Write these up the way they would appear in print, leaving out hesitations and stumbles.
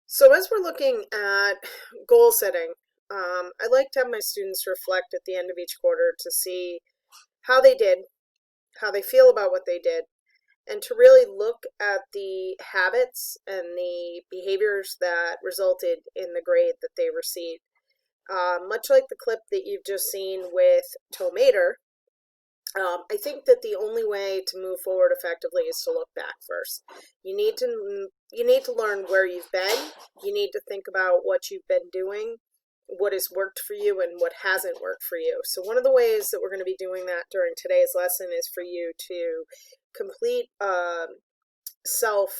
So as we're looking at goal setting, I like to have my students reflect at the end of each quarter to see how they did, how they feel about what they did, and to really look at the habits and the behaviors that resulted in the grade that they received. Much like the clip that you've just seen with Tomater, I think that the only way to move forward effectively is to look back first. You need to learn where you've been. You need to think about what you've been doing, what has worked for you, and what hasn't worked for you. So one of the ways that we're going to be doing that during today's lesson is for you to complete a self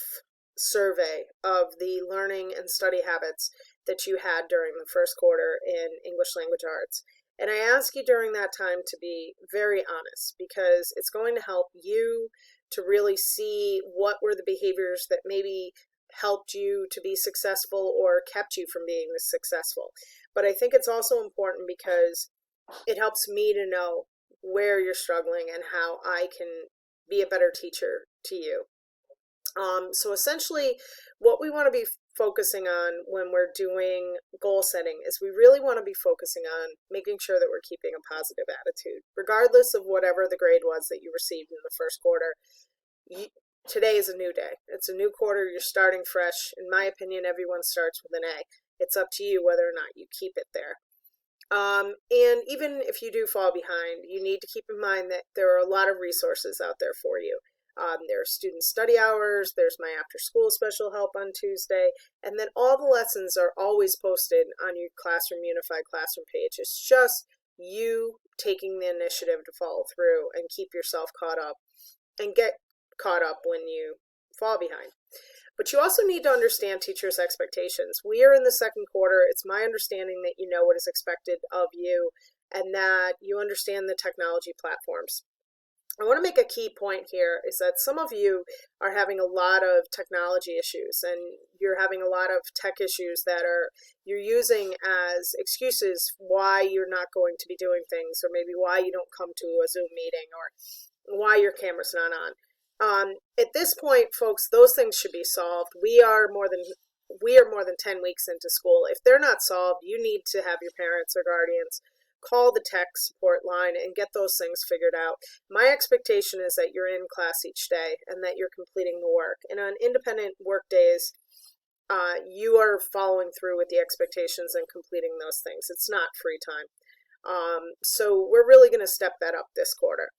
survey of the learning and study habits that you had during the first quarter in English language arts. And I ask you during that time to be very honest because it's going to help you to really see what were the behaviors that maybe helped you to be successful or kept you from being successful. But I think it's also important because it helps me to know where you're struggling and how I can be a better teacher to you. So essentially, what we want to be focusing on when we're doing goal setting is we really want to be focusing on making sure that we're keeping a positive attitude, regardless of whatever the grade was that you received in the first quarter. You, Today is a new day. It's a new quarter. You're starting fresh. In my opinion, everyone starts with an A. It's up to you whether or not you keep it there. And even if you do fall behind, you need to keep in mind that there are a lot of resources out there for you. There are student study hours, there's my after school special help on Tuesday, and then all the lessons are always posted on your Classroom Unified Classroom page. It's just you taking the initiative to follow through and keep yourself caught up and get caught up when you fall behind. But you also need to understand teachers' expectations. We are in the second quarter. It's my understanding that you know what is expected of you and that you understand the technology platforms. I want to make a key point here is that some of you are having a lot of technology issues and you're having a lot of tech issues that are you're using as excuses why you're not going to be doing things, or maybe why you don't come to a Zoom meeting, or why your camera's not on. At this point, folks, those things should be solved. We are more than 10 weeks into school. If they're not solved, you need to have your parents or guardians call the tech support line and get those things figured out. My expectation is that you're in class each day and that you're completing the work. And on independent work days, you are following through with the expectations and completing those things. It's not free time. So we're really going to step that up this quarter.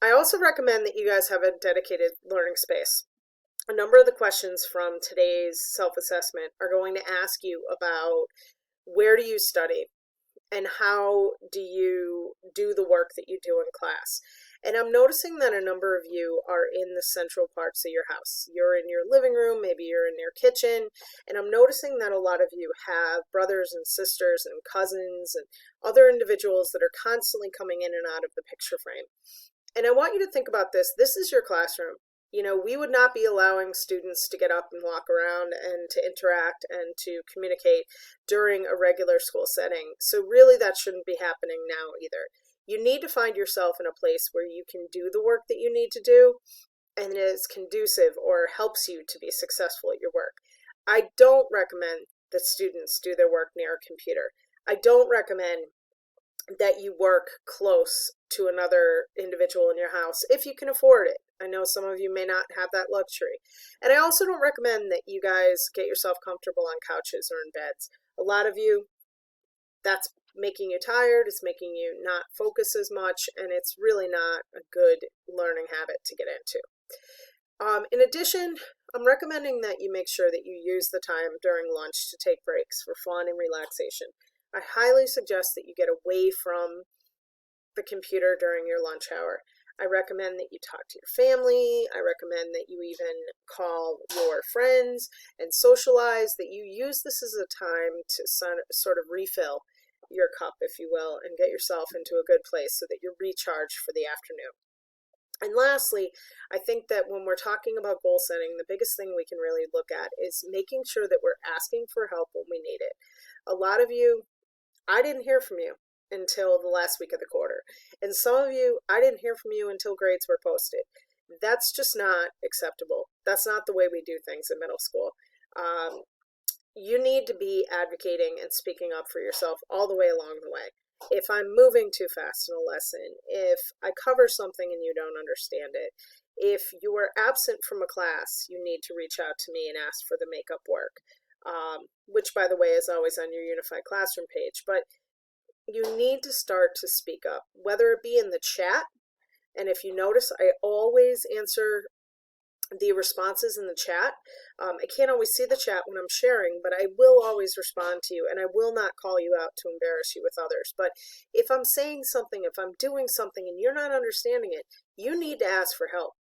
I also recommend that you guys have a dedicated learning space. A number of the questions from today's self-assessment are going to ask you about where do you study and how do you do the work that you do in class. And I'm noticing that a number of you are in the central parts of your house. You're in your living room, maybe you're in your kitchen, and I'm noticing that a lot of you have brothers and sisters and cousins and other individuals that are constantly coming in and out of the picture frame. And I want you to think about this. This is your classroom. We would not be allowing students to get up and walk around and to interact and to communicate during a regular school setting. So really that shouldn't be happening now either. You need to find yourself in a place where you can do the work that you need to do and it is conducive or helps you to be successful at your work. I don't recommend that students do their work near a computer. I don't recommend that you work close to another individual in your house if you can afford it. I know some of you may not have that luxury. And I also don't recommend that you guys get yourself comfortable on couches or in beds. A lot of you, that's making you tired, it's making you not focus as much, and it's really not a good learning habit to get into. In addition, I'm recommending that you make sure that you use the time during lunch to take breaks for fun and relaxation. I highly suggest that you get away from the computer during your lunch hour. I recommend that you talk to your family. I recommend that you even call your friends and socialize, that you use this as a time to sort of refill your cup, if you will, and get yourself into a good place so that you're recharged for the afternoon. And lastly, I think that when we're talking about goal setting, the biggest thing we can really look at is making sure that we're asking for help when we need it. A lot of you, I didn't hear from you until the last week of the quarter. And some of you, I didn't hear from you until grades were posted. That's just not acceptable. That's not the way we do things in middle school. you need to be advocating and speaking up for yourself all the way along the way. If I'm moving too fast in a lesson, if I cover something and you don't understand it, if you are absent from a class, you need to reach out to me and ask for the makeup work, which, by the way, is always on your Unified Classroom page. But you need to start to speak up, whether it be in the chat. And if you notice, I always answer the responses in the chat. I can't always see the chat when I'm sharing, but I will always respond to you, and I will not call you out to embarrass you with others. But if I'm saying something, if I'm doing something and you're not understanding it, you need to ask for help,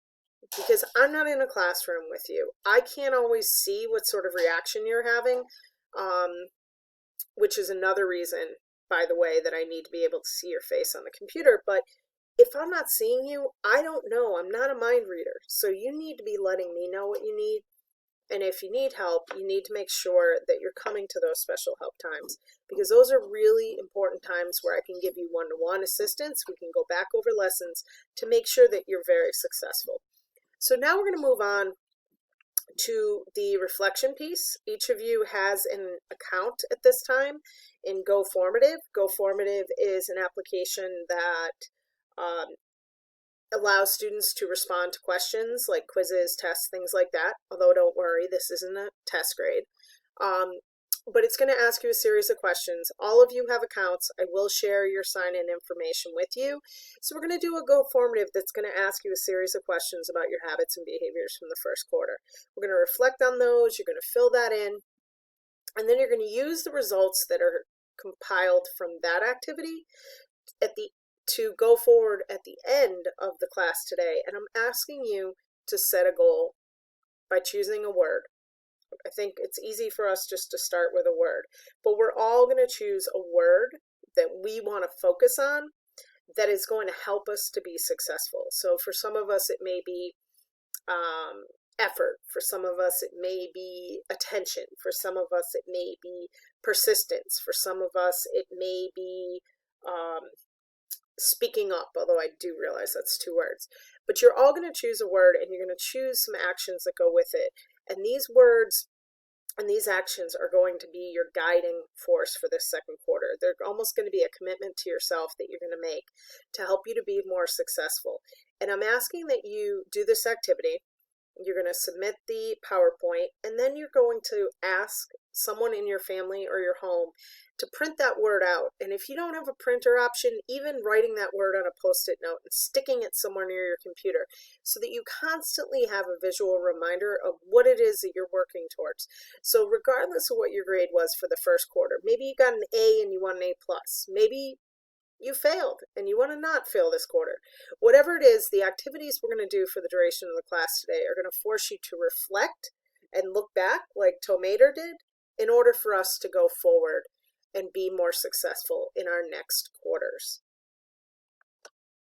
because I'm not in a classroom with you. I can't always see what sort of reaction you're having, which is another reason, by the way, that I need to be able to see your face on the computer. But if I'm not seeing you, I don't know. I'm not a mind reader. So you need to be letting me know what you need. And if you need help, you need to make sure that you're coming to those special help times, because those are really important times where I can give you one-to-one assistance. We can go back over lessons to make sure that you're very successful. So now we're going to move on to the reflection piece. Each of you has an account at this time in GoFormative. GoFormative is an application that allows students to respond to questions like quizzes, tests, things like that. Although don't worry, this isn't a test grade. But it's going to ask you a series of questions. All of you have accounts. I will share your sign-in information with you. So we're going to do a GoFormative that's going to ask you a series of questions about your habits and behaviors from the first quarter. We're going to reflect on those. You're going to fill that in. And then you're going to use the results that are compiled from that activity to go forward at the end of the class today. And I'm asking you to set a goal by choosing a word. I think it's easy for us just to start with a word, but we're all going to choose a word that we want to focus on that is going to help us to be successful. So for some of us, it may be effort. For some of us, it may be attention. For some of us, it may be persistence. For some of us, it may be speaking up, although I do realize that's two words. But you're all going to choose a word, and you're going to choose some actions that go with it. And these words and these actions are going to be your guiding force for this second quarter. They're almost going to be a commitment to yourself that you're going to make to help you to be more successful. And I'm asking that you do this activity. You're going to submit the PowerPoint, and then you're going to ask someone in your family or your home to print that word out. And if you don't have a printer option, even writing that word on a Post-it note and sticking it somewhere near your computer so that you constantly have a visual reminder of what it is that you're working towards. So regardless of what your grade was for the first quarter, maybe you got an A and you want an A+. Maybe you failed and you want to not fail this quarter. Whatever it is, the activities we're going to do for the duration of the class today are going to force you to reflect and look back like Tomater did in order for us to go forward and be more successful in our next quarters.